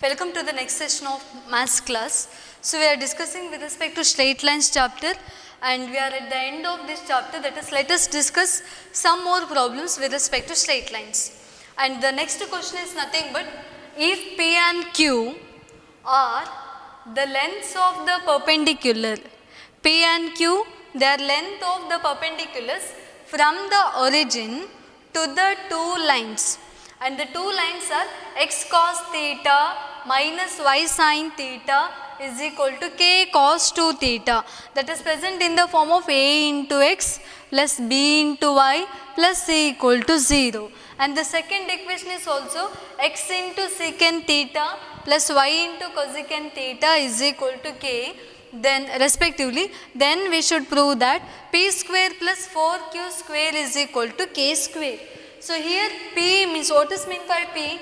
Welcome to the next session of maths class. So we are discussing with respect to straight lines chapter, and we are at the end of this chapter, that is, let us discuss some more problems with respect to straight lines. And the next question is nothing but, if P and Q are the lengths of the perpendicular, P and Q, they are length of the perpendiculars from the origin to the two lines, and the two lines are x cos theta minus y sin theta is equal to k cos 2 theta, that is present in the form of a into x plus b into y plus c equal to 0. And the second equation is also x into secant theta plus y into cosecant theta is equal to k, then respectively. Then we should prove that p square plus 4q square is equal to k square. So here P means, what is meant by P?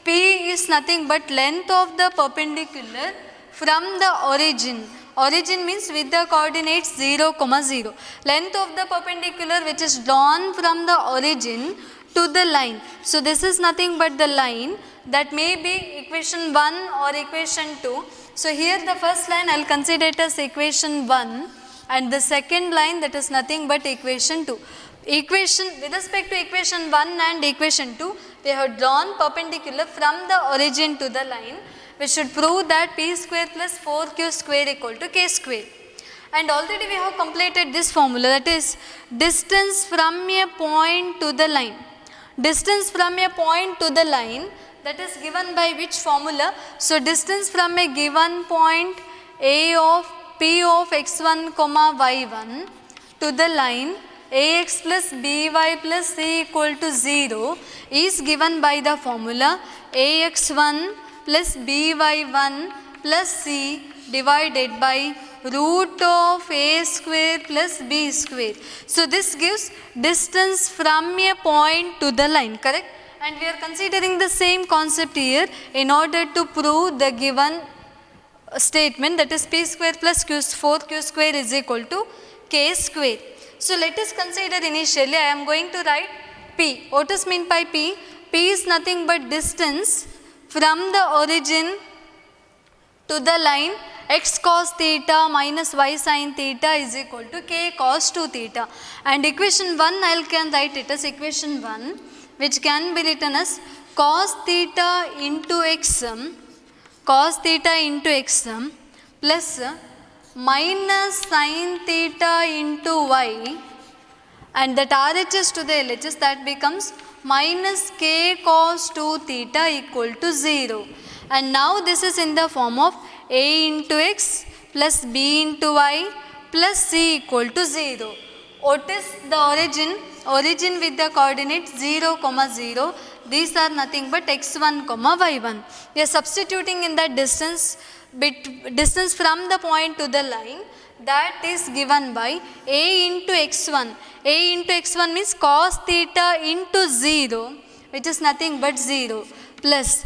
P is nothing but length of the perpendicular from the origin. Origin means with the coordinates 0, 0. Length of the perpendicular which is drawn from the origin to the line. So this is nothing but the line, that may be equation 1 or equation 2. So here the first line I will consider it as equation 1, and the second line, that is nothing but equation 2. Equation, with respect to equation 1 and equation 2, we have drawn perpendicular from the origin to the line. We should prove that p square plus 4q square equal to k square. And already we have completed this formula, that is distance from a point to the line. Distance from a point to the line, that is given by which formula? So distance from a given point a of p of x1 comma y1 to the line ax plus by plus c equal to 0 is given by the formula ax1 plus by1 plus c divided by root of a square plus b square. So this gives distance from a point to the line, correct? And we are considering the same concept here in order to prove the given statement, that is p square plus 4q square is equal to k square. So let us consider initially, I am going to write P. What is meant by P? P is nothing but distance from the origin to the line x cos theta minus y sin theta is equal to k cos 2 theta. And equation 1 I can write it as equation 1, which can be written as cos theta into x plus minus sin theta into y, and that RHS to the LHS, that becomes minus k cos 2 theta equal to 0. And now this is in the form of a into x plus b into y plus c equal to 0. What is the origin? Origin with the coordinates 0, 0. These are nothing but x1, y1. We are substituting in that distance from the point to the line, that is given by a into x1. A into x1 means cos theta into 0, which is nothing but 0, plus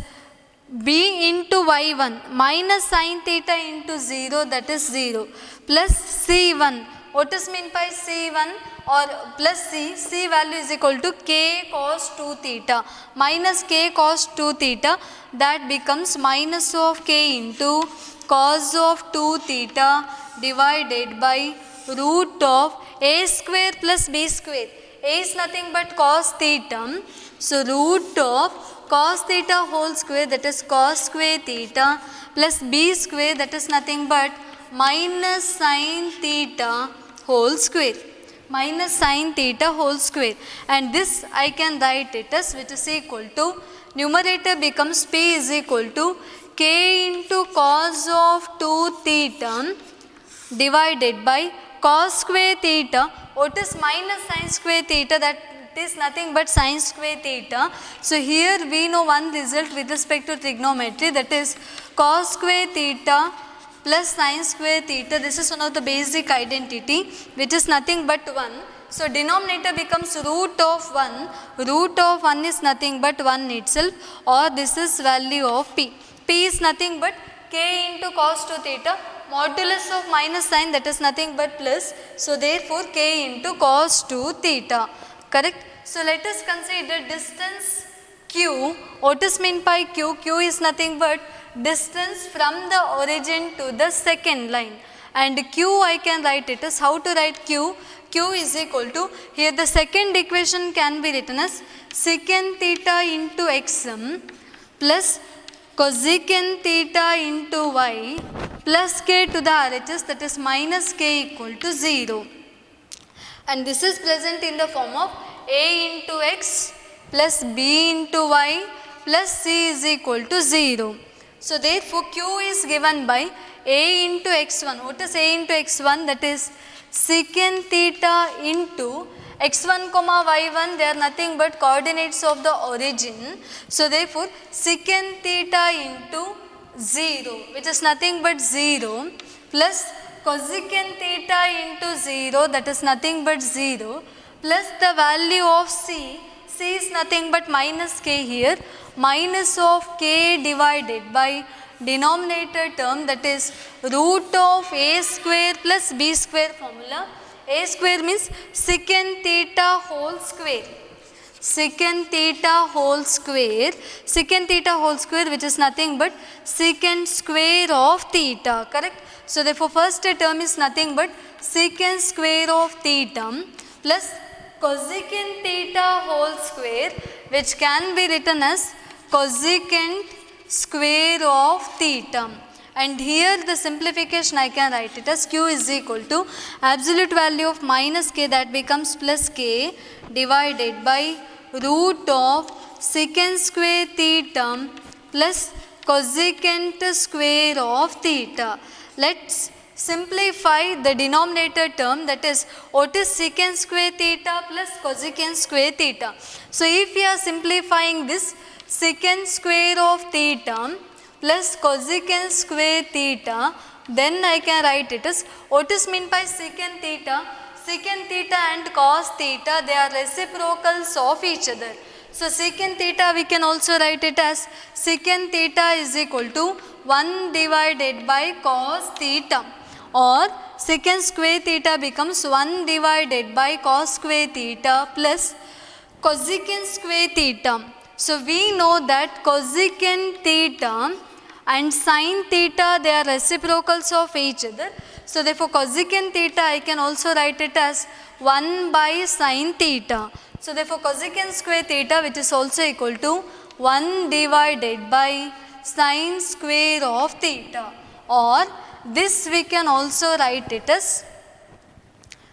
b into y1 minus sin theta into 0, that is 0, plus c1. What is meant by c1 or plus c value is equal to k cos 2 theta minus k cos 2 theta, that becomes minus of k into cos of 2 theta divided by root of a square plus b square. A is nothing but cos theta, so root of cos theta whole square, that is cos square theta, plus b square, that is nothing but minus sin theta whole square. Minus sin theta whole square. And this I can write it as, which is equal to, numerator becomes p is equal to k into cos of 2 theta divided by cos square theta. What is minus sin square theta? That is nothing but sin square theta. So here we know one result with respect to trigonometry, that is cos square theta plus sin square theta. This is one of the basic identity, which is nothing but 1. So denominator becomes root of 1. Root of 1 is nothing but 1 itself, or this is value of p. P is nothing but k into cos 2 theta, modulus of minus sign, that is nothing but plus. So therefore k into cos 2 theta, correct? So let us consider distance q. What is meant by q? Q is nothing but distance from the origin to the second line, and q I can write it as, how to write q? Q is equal to, here the second equation can be written as secant theta into xm plus cosecant theta into y plus k to the RHS, that is minus k equal to 0. And this is present in the form of a into x plus b into y plus c is equal to 0. So therefore q is given by a into x1. What is a into x1? That is secant theta into x1 comma y1, they are nothing but coordinates of the origin. So therefore secant theta into 0, which is nothing but 0, plus cosecant theta into 0, that is nothing but 0, plus the value of c. C is nothing but minus k here, minus of k divided by denominator term, that is root of a square plus b square formula. A square means secant theta whole square. Secant theta whole square. Secant theta whole square, which is nothing but secant square of theta. Correct? So therefore first term is nothing but secant square of theta plus cosecant theta whole square, which can be written as cosecant square of theta. And here the simplification I can write it as q is equal to absolute value of minus k, that becomes plus k divided by root of secant square theta plus cosecant square of theta. Let's simplify the denominator term, that is what is secant square theta plus cosecant square theta. So if we are simplifying this secant square of theta plus cosecant square theta, then I can write it as, what is meant by secant theta? Secant theta and cos theta, they are reciprocals of each other. So secant theta we can also write it as secant theta is equal to 1 divided by cos theta, or secant square theta becomes 1 divided by cos square theta plus cosecant square theta. So we know that cosecant theta and sin theta, they are reciprocals of each other. So therefore cosecant theta I can also write it as 1 by sin theta. So therefore cosecant square theta, which is also equal to 1 divided by sin square of theta, or this we can also write it as,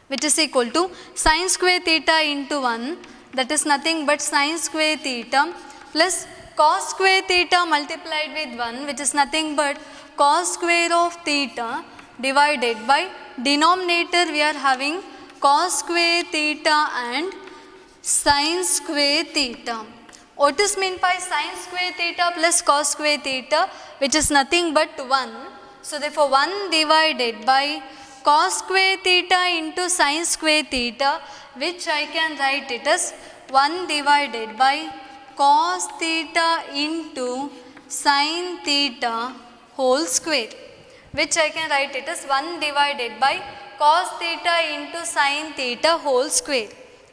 which is equal to sin square theta into 1, that is nothing but sin square theta plus cos square theta multiplied with 1, which is nothing but cos square of theta divided by denominator we are having cos square theta and sin square theta. What is meant by sin square theta plus cos square theta? Which is nothing but 1. So therefore 1 divided by cos square theta into sin square theta, which I can write it as 1 divided by cos theta into sin theta whole square, which I can write it as 1 divided by cos theta into sin theta whole square.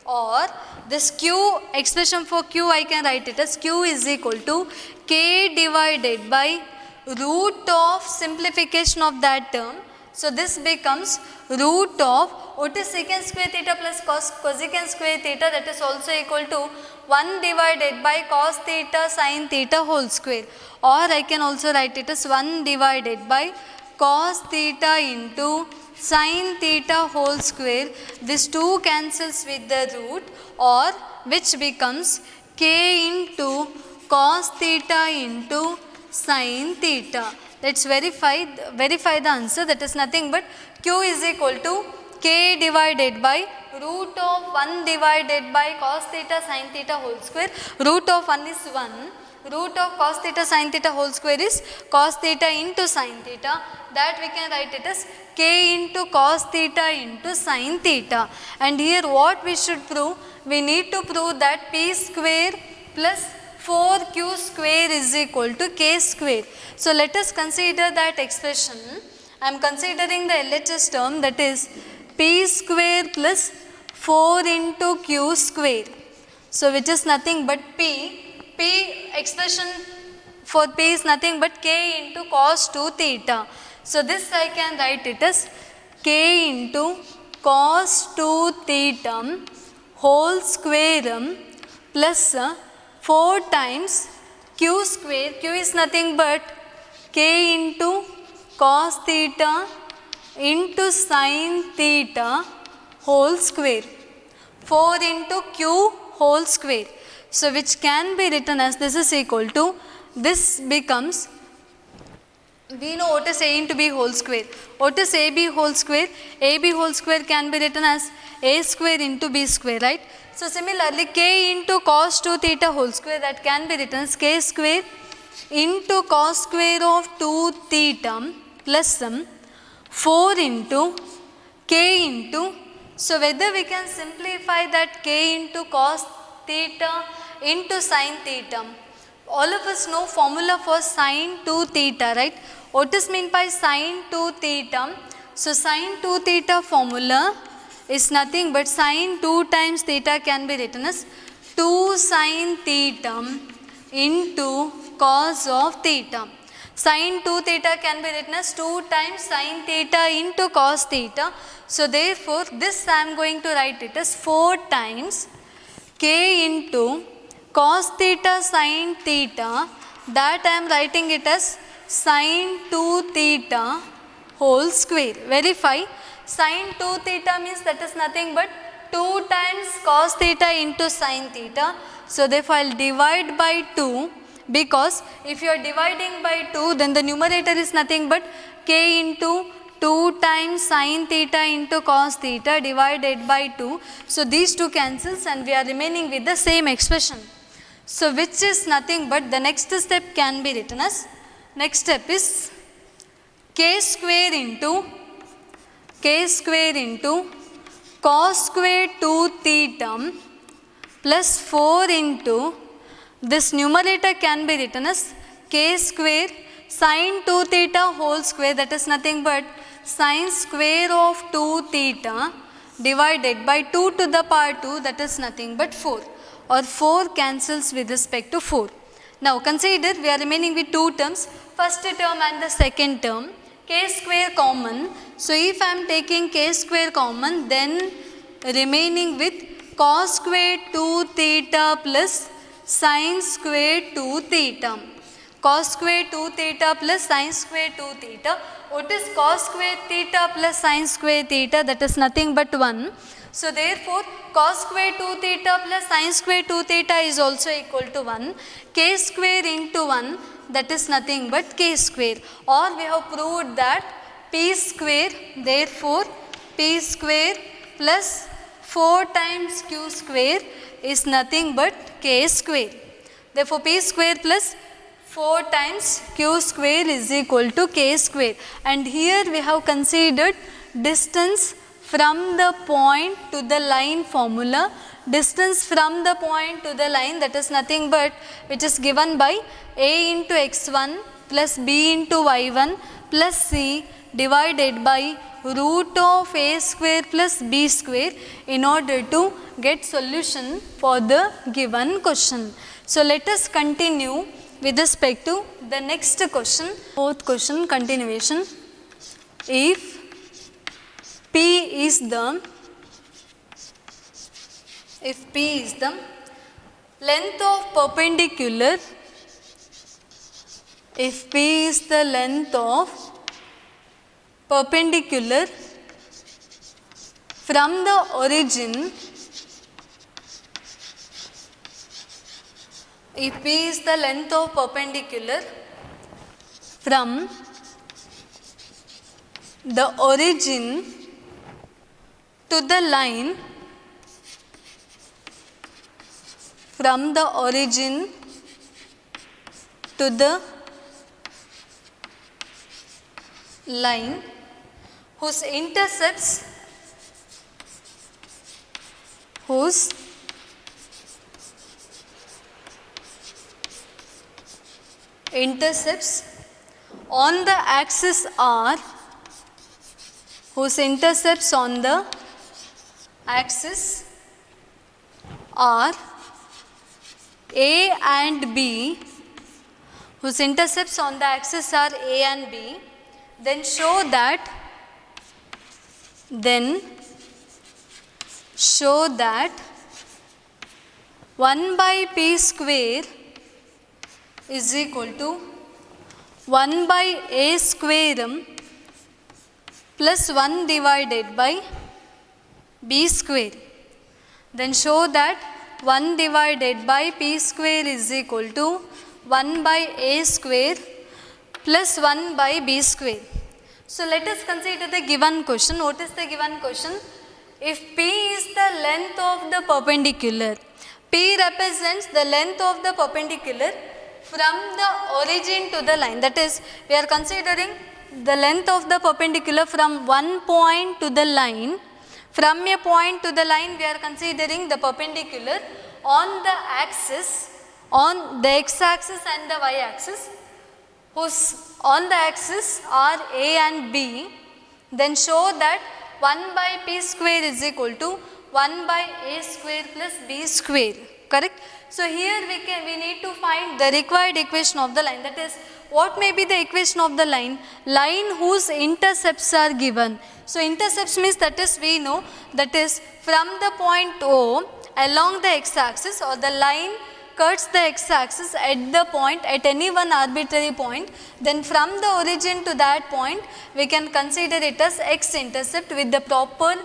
Or this q, expression for q I can write it as q is equal to k divided by root of simplification of that term. So this becomes root of, what is secant square theta plus cosecant square theta, that is also equal to 1 divided by cos theta sin theta whole square. Or I can also write it as 1 divided by cos theta into sin theta whole square. This 2 cancels with the root, or which becomes k into cos theta into sin theta. Let's verify the answer. That is nothing but q is equal to k divided by root of 1 divided by cos theta sin theta whole square. Root of 1 is 1. Root of cos theta sin theta whole square is cos theta into sin theta. That we can write it as k into cos theta into sin theta. And here what we should prove? We need to prove that p square plus 4q square is equal to k square. So let us consider that expression. I am considering the LHS term, that is p square plus 4 into q square. So which is nothing but p expression for P is nothing but K into cos 2 theta. So this I can write it as K into cos 2 theta whole square plus 4 times Q square. Q is nothing but K into cos theta into sin theta whole square. 4 into Q whole square. So which can be written as this is equal to, this becomes, we know what is A into B whole square. What is AB whole square? AB whole square can be written as A square into B square, right? So similarly, K into cos 2 theta whole square, that can be written as K square into cos square of 2 theta plus 4 into K into, so whether we can simplify that K into cos theta into sin theta. All of us know formula for sin 2 theta, right? What is meant by sin 2 theta? So sin 2 theta formula is nothing but sin 2 times theta can be written as 2 sin theta into cos of theta. Sin 2 theta can be written as 2 times sin theta into cos theta. So therefore this I am going to write it as 4 times K into cos theta sin theta, that I am writing it as sin 2 theta whole square. Verify, sin 2 theta means that is nothing but 2 times cos theta into sin theta. So therefore I will divide by 2, because if you are dividing by 2, then the numerator is nothing but K into 2 times sin theta into cos theta divided by 2. So these two cancels and we are remaining with the same expression. So which is nothing but the next step can be written as, next step is K square into cos square 2 theta plus 4 into, this numerator can be written as K square sin 2 theta whole square, that is nothing but sin square of 2 theta divided by 2 to the power 2, that is nothing but 4, or 4 cancels with respect to 4. Now consider we are remaining with two terms, first term and the second term. K square common. So if I am taking K square common, then remaining with cos square 2 theta plus sin square 2 theta. Cos square 2 theta plus sin square 2 theta. What is cos square theta plus sin square theta? That is nothing but 1. So therefore cos square 2 theta plus sin square 2 theta is also equal to 1. K square into 1, that is nothing but K square. Or we have proved that P square, therefore P square plus 4 times Q square is nothing but K square. Therefore P square plus 4 times Q square is equal to K square. And here we have considered distance from the point to the line formula. Distance from the point to the line, that is nothing but, which is given by A into x1 plus B into y1 plus C divided by root of A square plus B square, in order to get solution for the given question. So let us continue with respect to the next question, fourth question, continuation. If P is the length of perpendicular, if P is the length of perpendicular from the origin, if P is the length of perpendicular from the origin to the line, from the origin to the line whose intercepts on the axis are, whose intercepts on the axis are A and B whose intercepts on the axis are A and B, then show that 1 by P square is equal to 1 by A square plus 1 divided by B square. Then show that 1 divided by P square is equal to 1 by A square plus 1 by B square. So let us consider the given question. What is the given question? If P is the length of the perpendicular, P represents the length of the perpendicular from the origin to the line. That is, we are considering the length of the perpendicular from one point to the line. From a point to the line, we are considering the perpendicular on the axis, on the x-axis and the y-axis, whose on the axis are A and B. Then show that 1 by P square is equal to 1 by A square plus B square. Correct? So here we need to find the required equation of the line. That is, what may be the equation of the line? Line whose intercepts are given. So intercepts means, that is, we know that is from the point O along the x-axis, or the line cuts the x-axis at the point, at any one arbitrary point. Then from the origin to that point, we can consider it as x-intercept with the proper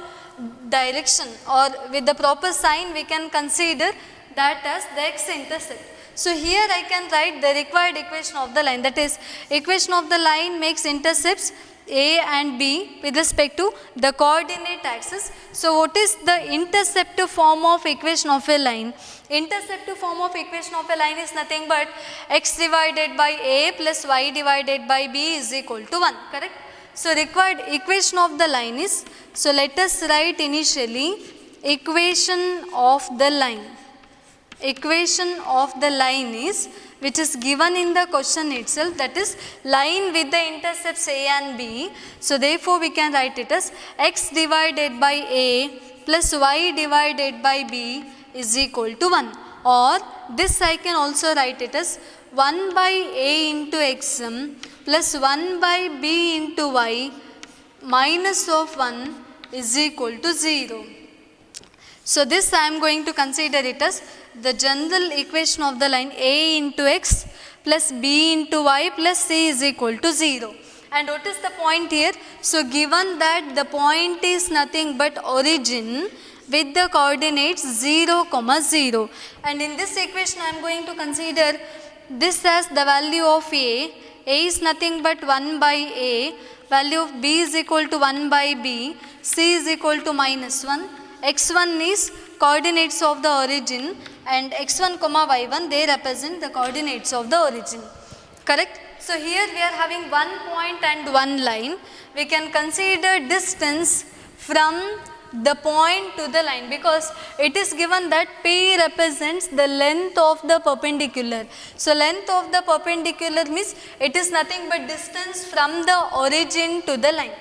direction, or with the proper sign we can consider that as the x-intercept. So here I can write the required equation of the line. That is, equation of the line makes intercepts A and B with respect to the coordinate axis. So what is the interceptive form of equation of a line? Interceptive form of equation of a line is nothing but x divided by A plus y divided by B is equal to 1. Correct? So required equation of the line is, so let us write initially equation of the line. Equation of the line is, which is given in the question itself, that is line with the intercepts A and B. So therefore we can write it as x divided by A plus y divided by B is equal to 1. Or this I can also write it as 1 by A into x plus 1 by B into y minus of 1 is equal to 0. So this I am going to consider it as the general equation of the line A into x plus B into y plus C is equal to 0. And what is the point here? So given that the point is nothing but origin with the coordinates 0, 0. And in this equation I am going to consider this as the value of A. A is nothing but 1 by A. Value of B is equal to 1 by B. C is equal to minus 1. X1 is coordinates of the origin, and x1, y1, they represent the coordinates of the origin. Correct? So here we are having one point and one line. We can consider distance from the point to the line, because it is given that P represents the length of the perpendicular. So length of the perpendicular means it is nothing but distance from the origin to the line.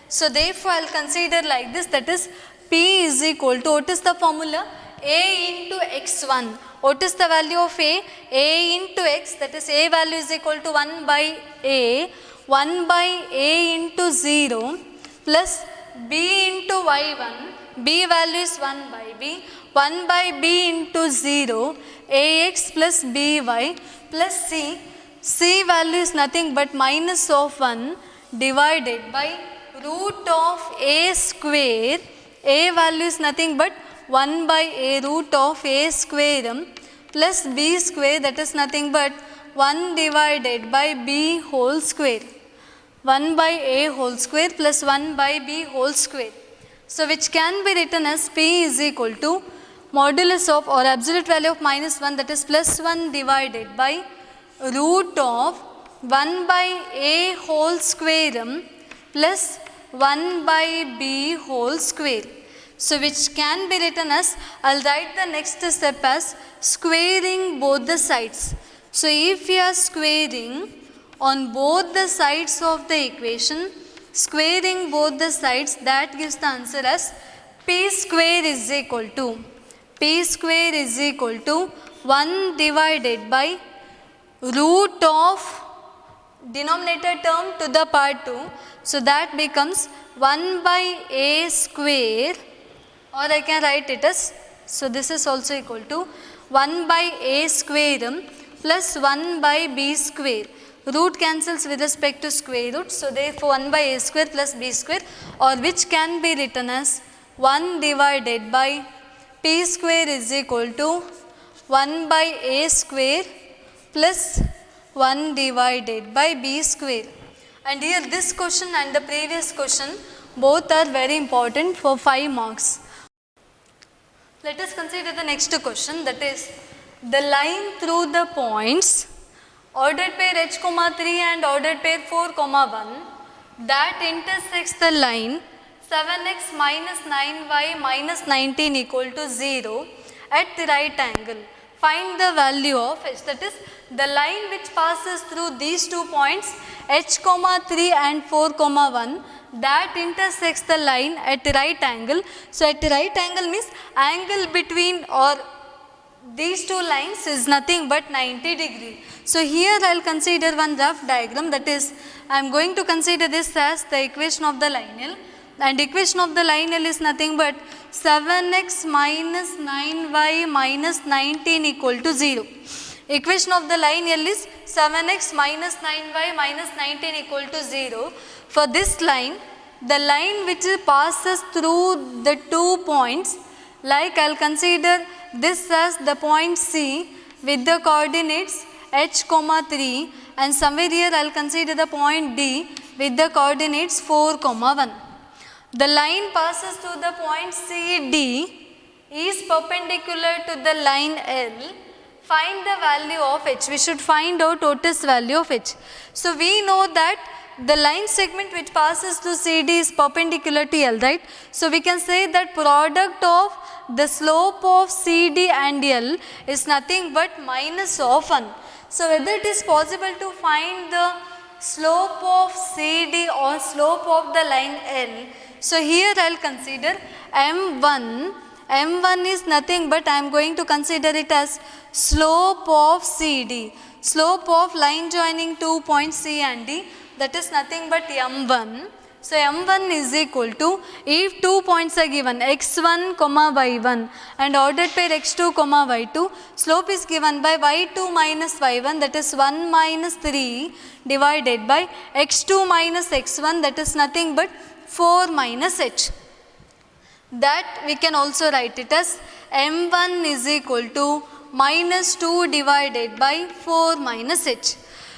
So therefore I will consider like this, that is P is equal to, what is the formula? A into x1. What is the value of A? A into x, that is A value is equal to 1 by A. 1 by A into 0 plus B into y1. B value is 1 by B. 1 by B into 0. Ax plus by plus C. C value is nothing but minus of 1 divided by root of A square. A value is nothing but 1 by A root of A square plus B square, that is nothing but 1 divided by B whole square. 1 by A whole square plus 1 by B whole square. So which can be written as P is equal to modulus of, or absolute value of minus 1, that is plus 1 divided by root of 1 by A whole square plus 1 by B whole square. So which can be written as, I will write the next step as squaring both the sides. So if we are squaring on both the sides of the equation, squaring both the sides, that gives the answer as P square is equal to 1 divided by root of denominator term to the power 2. So that becomes 1 by a square, or I can write it as, so this is also equal to 1 by a square plus 1 by b square. Root cancels with respect to square root. So therefore 1 by a square plus b square, or which can be written as 1 divided by p square is equal to 1 by a square plus 1 divided by b square. And here this question and the previous question both are very important for 5 marks. Let us consider the next question, that is the line through the points ordered pair h comma 3 and ordered pair 4 comma 1 that intersects the line 7x minus 9y minus 19 equal to 0 at the right angle. Find the value of h, that is the line which passes through these 2 points h comma 3 and 4 comma 1 that intersects the line at the right angle. So at the right angle means angle between or these 2 lines is nothing but 90 degree. So here I will consider one rough diagram, that is I am going to consider this as the equation of the lineal, and equation of the lineal is nothing but 7x minus 9y minus 19 equal to 0. Equation of the lineal is 7x minus 9y minus 19 equal to 0. For this line, the line which passes through the 2 points, like I will consider this as the point C with the coordinates h comma 3, and somewhere here I will consider the point D with the coordinates 4 comma 1. The line passes through the point CD is perpendicular to the line L. Find the value of h. We should find out what is value of h. So we know that the line segment which passes through CD is perpendicular to L, right? So we can say that product of the slope of CD and L is nothing but minus of 1. So whether it is possible to find the slope of CD or slope of the line L. So here I will consider M1. M1 is nothing but I am going to consider it as slope of CD. Slope of line joining 2 points C and D, that is nothing but M1. So M1 is equal to, if 2 points are given x1 comma y1 and ordered pair x2 comma y2, slope is given by y2 minus y1, that is 1 minus 3 divided by x2 minus x1, that is nothing but 4 minus h. That we can also write it as M1 is equal to minus 2 divided by 4 minus h.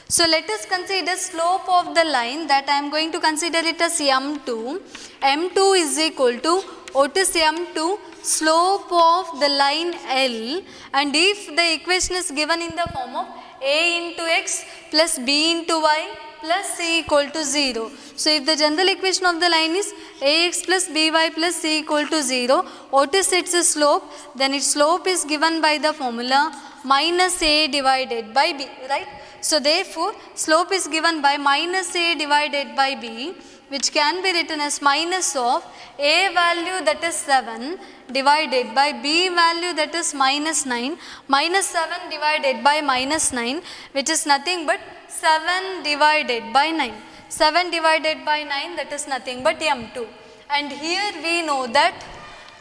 So let us consider slope of the line, that I am going to consider it as M2. M2 is equal to, what is M2? Slope of the line L, and if the equation is given in the form of a into x plus b into y plus c equal to 0. So if the general equation of the line is ax plus by plus c equal to 0, what is its slope? Then its slope is given by the formula minus a divided by b, right? So therefore slope is given by minus a divided by b, which can be written as minus of a value, that is 7, divided by b value, that is minus 9, minus 7 divided by minus 9, which is nothing but 7 divided by 9. 7 divided by 9, that is nothing but M2. And here we know that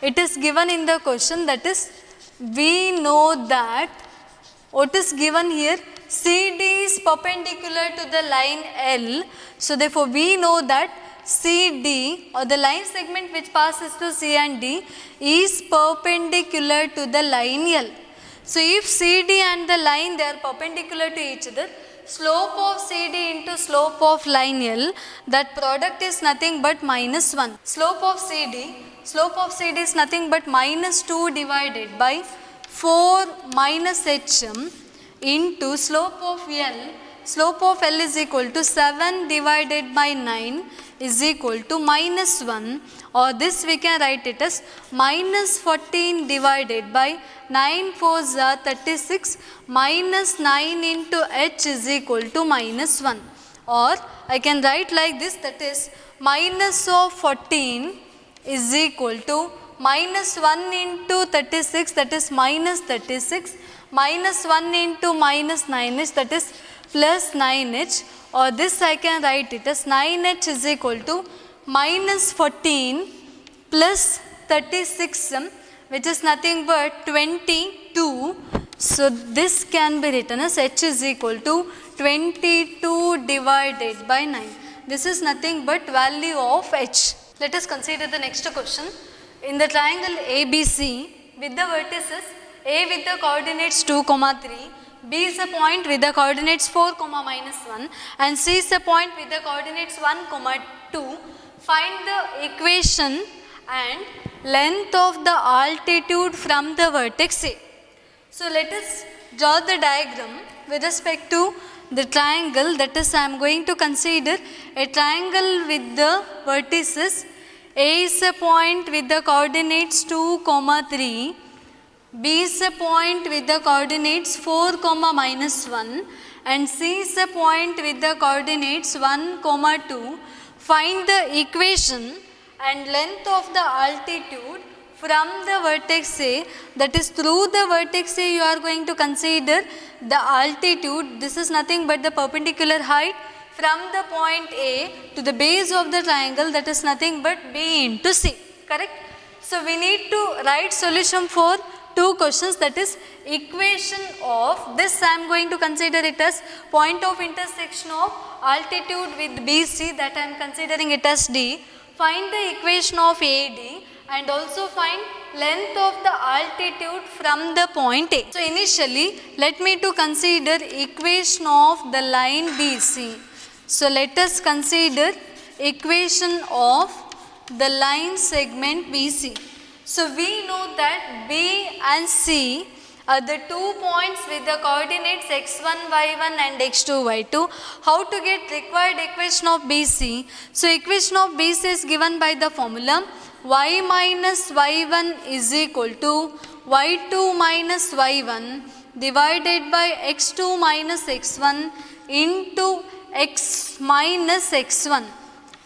it is given in the question, that is we know that what is given here, CD is perpendicular to the line L. So therefore we know that CD, or the line segment which passes through C and D, is perpendicular to the line L. So if CD and the line, they are perpendicular to each other, slope of CD into slope of line L, that product is nothing but minus 1. Slope of CD is nothing but minus 2 divided by 4 minus HM into slope of L. Slope of L is equal to 7 divided by 9 is equal to minus 1, or this we can write it as minus 14 divided by 9 4s are 36 minus 9 into h is equal to minus 1, or I can write like this, that is minus of 14 is equal to minus 1 into 36, that is minus 36, minus 1 into minus 9h, that is plus 9h, or this I can write it as 9h is equal to minus 14 plus 36, which is nothing but 22. So this can be written as h is equal to 22 divided by 9. This is nothing but value of h. Let us consider the next question. In the triangle ABC with the vertices A with the coordinates 2, 3, B is a point with the coordinates 4, minus 1, and C is a point with the coordinates 1, 2, find the equation and length of the altitude from the vertex A. So let us draw the diagram with respect to the triangle, that is I am going to consider a triangle with the vertices. A is a point with the coordinates 2, 3, B is a point with the coordinates 4, minus 1, and C is a point with the coordinates 1, 2. Find the equation and length of the altitude from the vertex A, that is through the vertex A you are going to consider the altitude. This is nothing but the perpendicular height from the point A to the base of the triangle, that is nothing but B into C, correct? So we need to write solution for two questions, that is equation of this. I am going to consider it as point of intersection of altitude with BC, that I am considering it as D. Find the equation of AD and also find length of the altitude from the point A. So initially let me to consider equation of the line BC. So let us consider equation of the line segment BC. So we know that B and C are the 2 points with the coordinates x1, y1 and x2, y2. How to get required equation of BC? So equation of BC is given by the formula y minus y1 is equal to y2 minus y1 divided by x2 minus x1 into x minus x1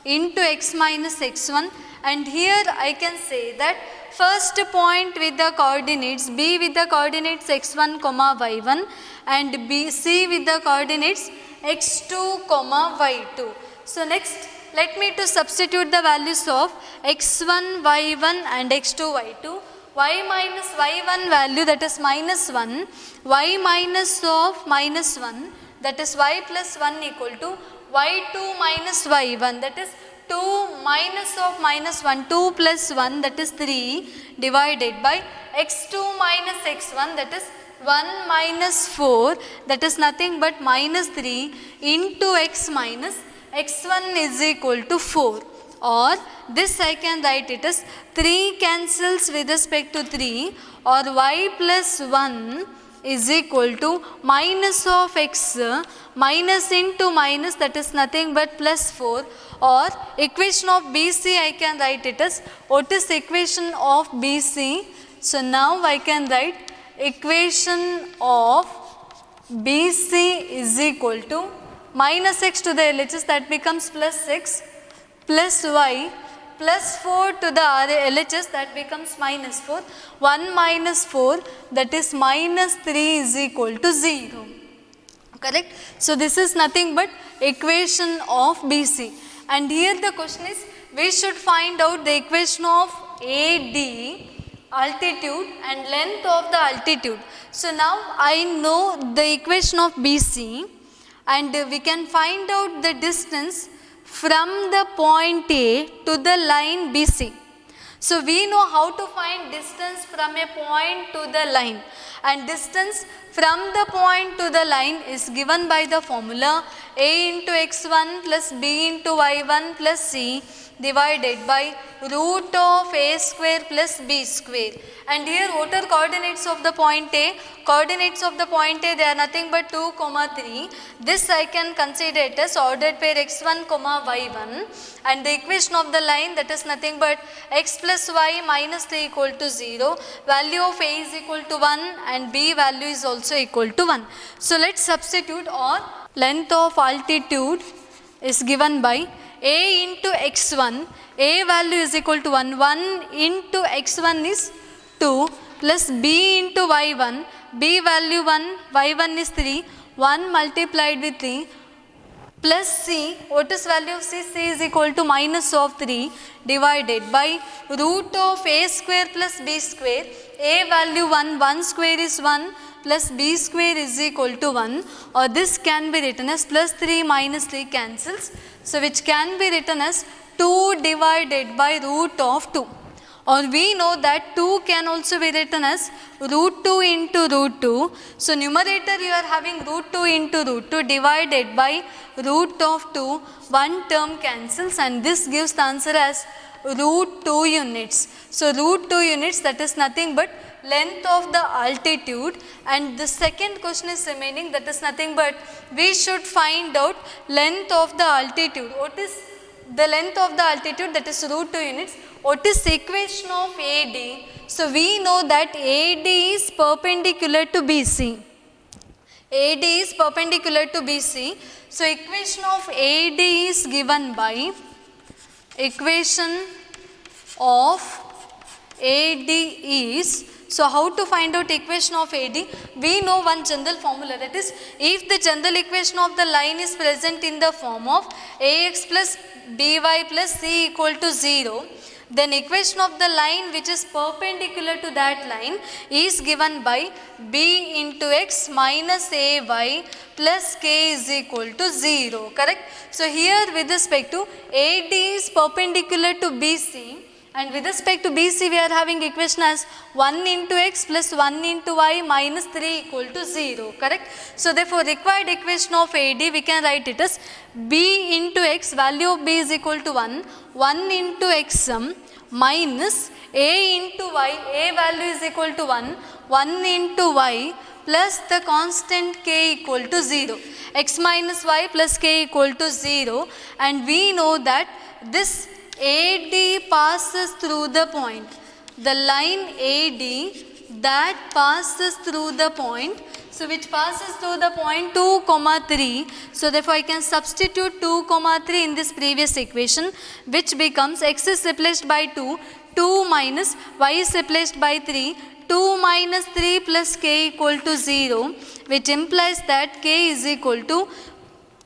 into x minus x1. And here I can say that first point with the coordinates B with the coordinates x1, y1 and C with the coordinates x2, y2. So next let me to substitute the values of x1, y1 and x2, y2. Y minus y1 value, that is minus 1, y minus of minus 1, that is y plus 1 equal to y2 minus y1, that is 2 minus of minus 1, 2 plus 1, that is 3 divided by x2 minus x1, that is 1 minus 4, that is nothing but minus 3 into x minus x1 is equal to 4, or this I can write it as 3 cancels with respect to 3, or y plus 1 is equal to minus of x minus into minus, that is nothing but plus 4, or equation of BC I can write it as, what is equation of BC? So now I can write equation of BC is equal to minus x to the LHS, that becomes plus 6, plus y plus 4 to the LHS, that becomes minus 4, 1 minus 4, that is minus 3 is equal to 0, correct? So this is nothing but equation of BC. And here the question is, we should find out the equation of AD, altitude and length of the altitude. So now I know the equation of BC and we can find out the distance from the point A to the line BC. So we know how to find distance from a point to the line, and distance from the point to the line is given by the formula A into x1 plus B into y1 plus C divided by root of A square plus B square. And here what are coordinates of the point A? Coordinates of the point A, they are nothing but 2, 3. This I can consider it as ordered pair x1, y1, and the equation of the line, that is nothing but x plus y minus 3 equal to 0. Value of A is equal to 1 and B value is also equal to 1. So let's substitute, or length of altitude is given by a into x1, a value is equal to 1, 1 into x1 is 2 plus b into y1, b value 1, y1 is 3, 1 multiplied with 3 plus c, what is value of c? C is equal to minus of 3 divided by root of a square plus b square, a value 1, 1 square is 1 plus b square is equal to 1, or this can be written as plus 3 minus 3 cancels, so which can be written as 2 divided by root of 2. Or we know that 2 can also be written as root 2 into root 2. So numerator you are having root 2 into root 2 divided by root of 2. One term cancels and this gives the answer as root 2 units. So root 2 units, that is nothing but length of the altitude, and the second question is remaining, that is nothing but we should find out length of the altitude. What is the length of the altitude? That is root 2 units. What is the equation of AD? So we know that AD is perpendicular to BC. AD is perpendicular to BC. So equation of AD is given by equation of AD is, so how to find out equation of AD? We know one general formula, that is if the general equation of the line is present in the form of AX plus BY plus C equal to 0, then equation of the line which is perpendicular to that line is given by B into X minus AY plus K is equal to 0, correct? So here with respect to AD is perpendicular to BC, and with respect to BC we are having equation as 1 into x plus 1 into y minus 3 equal to 0, correct? So therefore required equation of AD we can write it as b into x, value of b is equal to 1, 1 into x minus a into y, a value is equal to 1, 1 into y plus the constant k equal to 0, x minus y plus k equal to 0, and we know that this AD passes through the point, the line AD that passes through the point, so which passes through the point 2, 3. So therefore I can substitute 2, 3 in this previous equation, which becomes x is replaced by 2, 2 minus y is replaced by 3, 2 minus 3 plus k equal to 0, which implies that k is equal to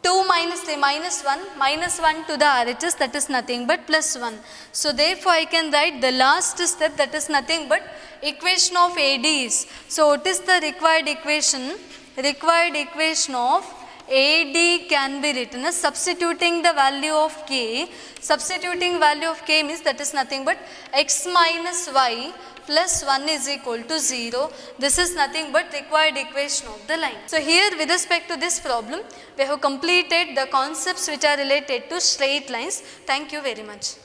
2 minus 3 minus 1 to the RHS, that is nothing but plus 1. So therefore I can write the last step, that is nothing but equation of AD is. So what is the required equation? Required equation of AD can be written as substituting the value of k. Substituting value of k means that is nothing but x minus y plus 1 is equal to 0. This is nothing but required equation of the line. So here with respect to this problem, we have completed the concepts which are related to straight lines. Thank you very much.